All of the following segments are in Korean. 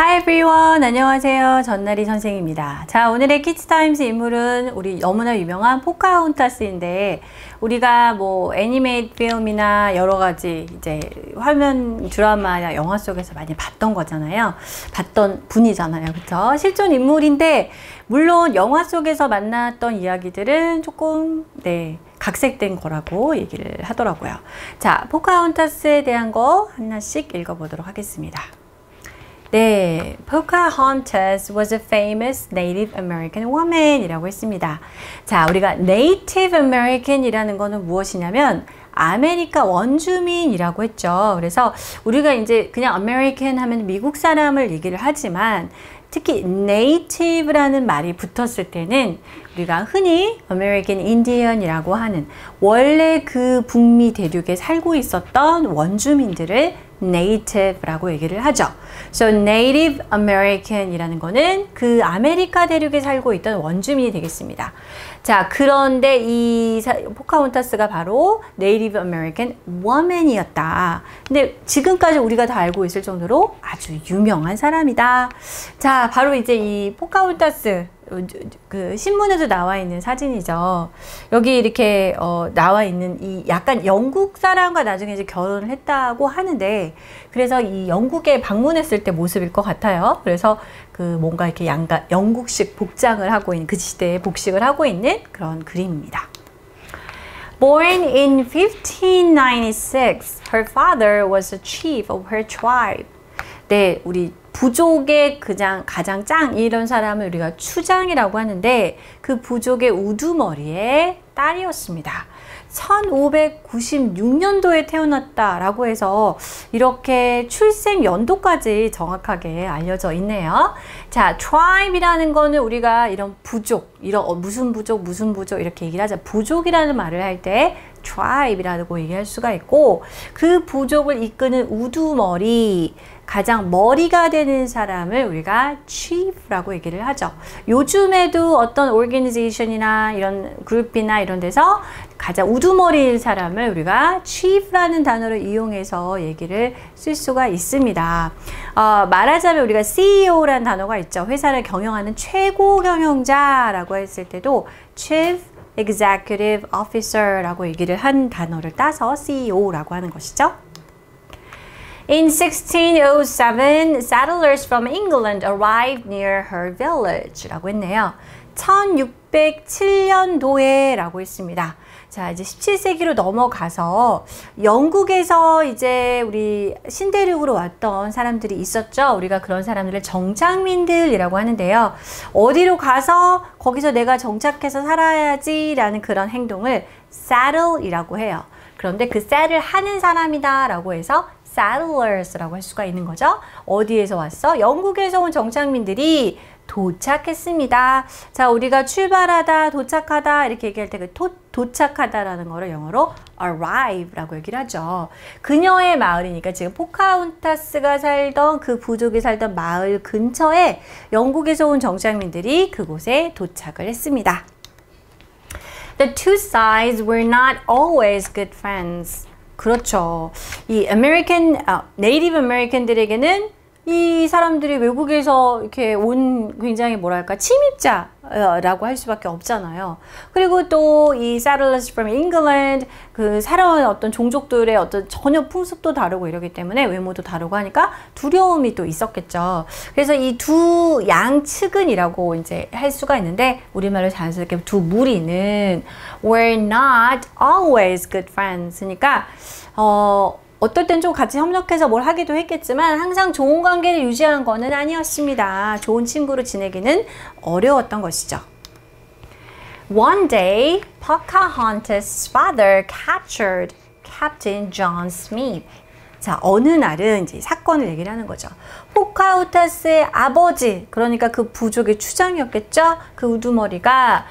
Hi everyone! 안녕하세요. 전나리 선생입니다. 자, 오늘의 키즈타임스 인물은 우리 너무나 유명한 포카혼타스인데, 우리가 뭐 애니메이트 필름이나 여러 가지 이제 화면 드라마나 영화 속에서 많이 봤던 거잖아요. 봤던 분이잖아요. 그쵸? 실존 인물인데, 물론 영화 속에서 만났던 이야기들은 조금 각색된 거라고 얘기를 하더라고요. 자, 포카혼타스에 대한 거 하나씩 읽어보도록 하겠습니다. 네, Pocahontas was a famous Native American woman 이라고 했습니다. 자, 우리가 Native American 이라는 거는 무엇이냐면 아메리카 원주민이라고 했죠. 그래서 우리가 이제 그냥 American 하면 미국 사람을 얘기를 하지만 특히 native라는 말이 붙었을 때는 우리가 흔히 American Indian이라고 하는 원래 그 북미 대륙에 살고 있었던 원주민들을 native라고 얘기를 하죠. So Native American 이라는 거는 그 아메리카 대륙에 살고 있던 원주민이 되겠습니다. 자, 그런데 이 포카혼타스가 바로 Native American woman이었다. 근데 지금까지 우리가 다 알고 있을 정도로 아주 유명한 사람이다. 자, 바로 이제 이 포카혼타스 그 신문에도 나와 있는 사진이죠. 여기 이렇게 나와 있는 이 약간 영국 사람과 나중에 이제 결혼을 했다고 하는데, 그래서 이 영국에 방문했을 때 모습일 것 같아요. 그래서 그 뭔가 이렇게 영국식 복장을 하고 있는, 그 시대에 복식을 하고 있는 그런 그림입니다. Born in 1596, her father was a chief of her tribe. 네, 우리 부족의 가장 짱 이런 사람을 우리가 추장이라고 하는데, 그 부족의 우두머리의 딸이었습니다. 1596년도에 태어났다라고 해서 이렇게 출생 연도까지 정확하게 알려져 있네요. 자, tribe이라는 거는 우리가 이런 부족, 무슨 부족 이렇게 얘기를 하자. 부족이라는 말을 할 때 tribe이라고 얘기할 수가 있고, 그 부족을 이끄는 우두머리, 가장 머리가 되는 사람을 우리가 chief라고 얘기를 하죠. 요즘에도 어떤 organization이나 이런 그룹이나 이런 데서 가장 우두머리인 사람을 우리가 chief라는 단어를 이용해서 얘기를 쓸 수가 있습니다. 말하자면 우리가 CEO라는 단어가 있죠. 회사를 경영하는 최고 경영자라고 했을 때도 chief executive officer라고 얘기를 한 단어를 따서 CEO라고 하는 것이죠. In 1607, settlers from England arrived near her village 라고 했네요. 1607년도에 라고 했습니다. 자, 이제 17세기로 넘어가서 영국에서 이제 우리 신대륙으로 왔던 사람들이 있었죠. 우리가 그런 사람들을 정착민들이라고 하는데요. 어디로 가서 거기서 내가 정착해서 살아야지 라는 그런 행동을 settle이라고 해요. 그런데 그 settle 하는 사람이다 라고 해서 settlers라고 할 수가 있는 거죠. 어디에서 왔어? 영국에서 온 정착민들이 도착했습니다. 자, 우리가 출발하다, 도착하다 이렇게 얘기할 때 그 도착하다라는 거를 영어로 arrive라고 얘기를 하죠. 그녀의 마을이니까 지금 포카혼타스가 살던 그 부족이 살던 마을 근처에 영국에서 온 정착민들이 그곳에 도착을 했습니다. The two sides were not always good friends. 그렇죠. 이 네이티브 아메리칸들에게는 이 사람들이 외국에서 이렇게 온 굉장히 뭐랄까 침입자라고 할 수밖에 없잖아요. 그리고 또 이 settlers from England, 그 살아온 어떤 종족들의 어떤 전혀 풍습도 다르고 이러기 때문에 외모도 다르고 하니까 두려움이 또 있었겠죠. 그래서 이 두 양측은이라고 이제 할 수가 있는데, 우리말로 자연스럽게 두 무리는 were not always good friends. 그러니까 어떨 땐 좀 같이 협력해서 뭘 하기도 했겠지만 항상 좋은 관계를 유지한 거는 아니었습니다. 좋은 친구로 지내기는 어려웠던 것이죠. One day, Pocahontas' father captured Captain John Smith. 자, 어느 날은 이제 사건을 얘기를 하는 거죠. 포카혼타스의 아버지, 그러니까 그 부족의 추장이었겠죠? 그 우두머리가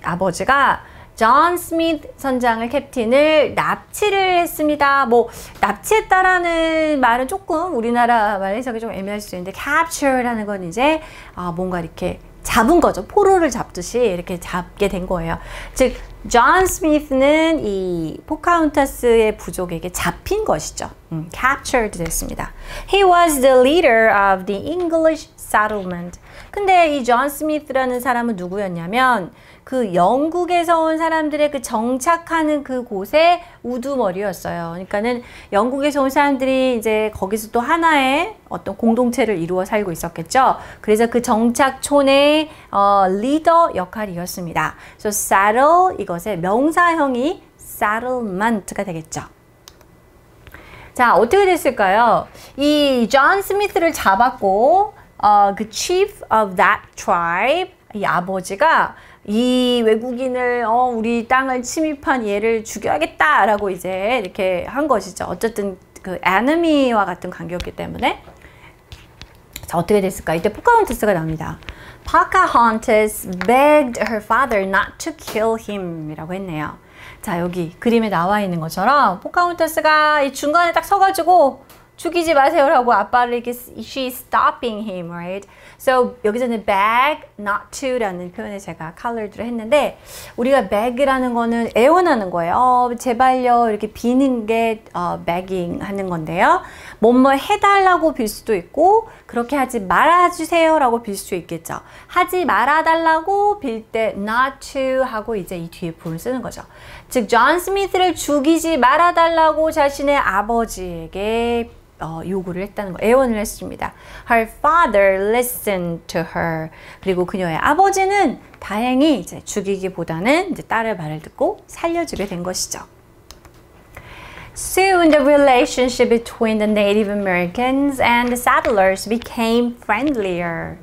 아버지가 존 스미스 선장을 캡틴을 납치를 했습니다. 뭐 납치했다라는 말은 조금 우리나라 말 해석이 좀 애매할 수 있는데, capture라는 건 이제 뭔가 이렇게 잡은 거죠. 포로를 잡듯이 이렇게 잡게 된 거예요. 즉 존 스미스는 이 포카혼타스의 부족에게 잡힌 것이죠. captured 됐습니다. He was the leader of the English settlement. 근데 이 존 스미스라는 사람은 누구였냐면 그 영국에서 온 사람들의 그 정착하는 그 곳의 우두머리였어요. 그러니까는 영국에서 온 사람들이 이제 거기서 또 하나의 어떤 공동체를 이루어 살고 있었겠죠. 그래서 그 정착촌의 리더 역할이었습니다. So settle 이것의 명사형이 settlement가 되겠죠. 자, 어떻게 됐을까요? 이 존 스미스를 잡았고 그 chief of that tribe, 이 아버지가 이 외국인을 우리 땅을 침입한 얘를 죽여야겠다라고 이제 이렇게 한 것이죠. 어쨌든 그 enemy와 같은 관계였기 때문에. 자, 어떻게 됐을까? 이때 포카혼타스가 나옵니다. Pocahontas begged her father not to kill him 이라고 했네요. 자, 여기 그림에 나와 있는 것처럼 포카혼타스가 이 중간에 딱 서가지고 죽이지 마세요라고 아빠를 이렇게 she's stopping him, right? So 여기서는 beg, not to라는 표현을 제가 colored를 했는데 우리가 beg라는 거는 애원하는 거예요. 제발요 이렇게 비는 게 begging 하는 건데요. 뭐뭐 해달라고 빌 수도 있고 그렇게 하지 말아주세요라고 빌 수 있겠죠. 하지 말아달라고 빌 때 not to 하고 이제 이 뒤에 부분을 쓰는 거죠. 즉 존 스미스를 죽이지 말아달라고 자신의 아버지에게 요구를 했다는 거, 애원을 했습니다. Her father listened to her. 그리고 그녀의 아버지는 다행히 이제 죽이기보다는 이제 딸의 말을 듣고 살려주게 된 것이죠. Soon the relationship between the Native Americans and the settlers became friendlier.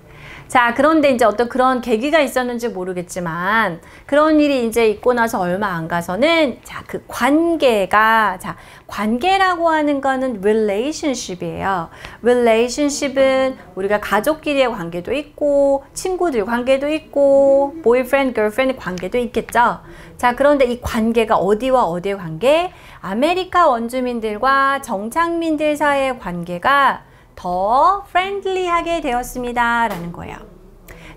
자, 그런데 이제 어떤 그런 계기가 있었는지 모르겠지만 그런 일이 이제 있고 나서 얼마 안 가서는 자, 그 관계가 관계라고 하는 거는 relationship이에요. relationship은 우리가 가족끼리의 관계도 있고 친구들 관계도 있고 boyfriend, girlfriend 관계도 있겠죠. 자, 그런데 이 관계가 어디와 어디의 관계? 아메리카 원주민들과 정착민들 사이의 관계가 더 friendly하게 되었습니다 라는 거예요.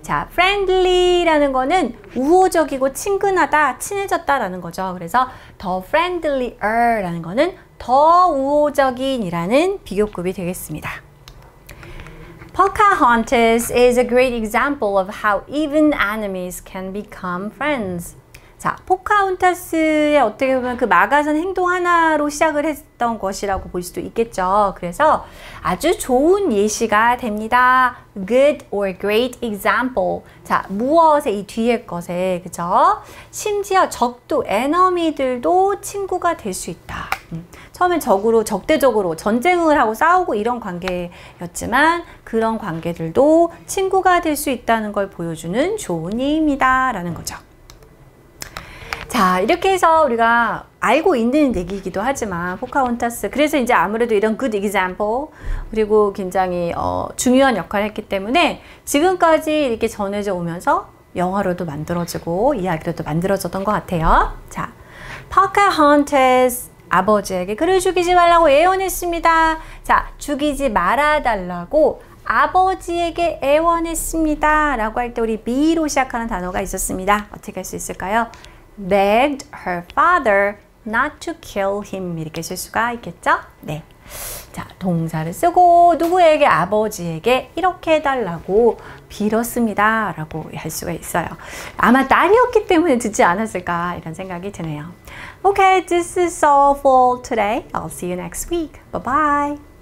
자, friendly라는 거는 우호적이고 친근하다, 친해졌다 라는 거죠. 그래서 더 friendlier 라는 거는 더 우호적인 이라는 비교급이 되겠습니다. Pocahontas is a great example of how even enemies can become friends. 자, 포카혼타스의 어떻게 보면 그 막아선 행동 하나로 시작을 했던 것이라고 볼 수도 있겠죠. 그래서 아주 좋은 예시가 됩니다. Good or great example. 자, 무엇에 이 뒤에 것에, 그죠? 심지어 적도, 에너미들도 친구가 될 수 있다. 처음엔 적대적으로 전쟁을 하고 싸우고 이런 관계였지만 그런 관계들도 친구가 될 수 있다는 걸 보여주는 좋은 예입니다. 라는 거죠. 자, 이렇게 해서 우리가 알고 있는 얘기이기도 하지만 포카혼타스, 그래서 이제 아무래도 이런 good example 그리고 굉장히 중요한 역할을 했기 때문에 지금까지 이렇게 전해져 오면서 영화로도 만들어지고 이야기로도 만들어졌던 것 같아요. 자, Pocahontas 아버지에게 그를 죽이지 말라고 애원했습니다. 자, 죽이지 말아달라고 아버지에게 애원했습니다 라고 할 때 우리 be로 시작하는 단어가 있었습니다. 어떻게 할 수 있을까요? begged her father not to kill him 이렇게 쓸 수가 있겠죠? 네. 자, 동사를 쓰고 누구에게? 아버지에게 이렇게 해달라고 빌었습니다 라고 할 수가 있어요. 아마 딸이었기 때문에 듣지 않았을까 이런 생각이 드네요. Okay, this is all for today. I'll see you next week. Bye bye.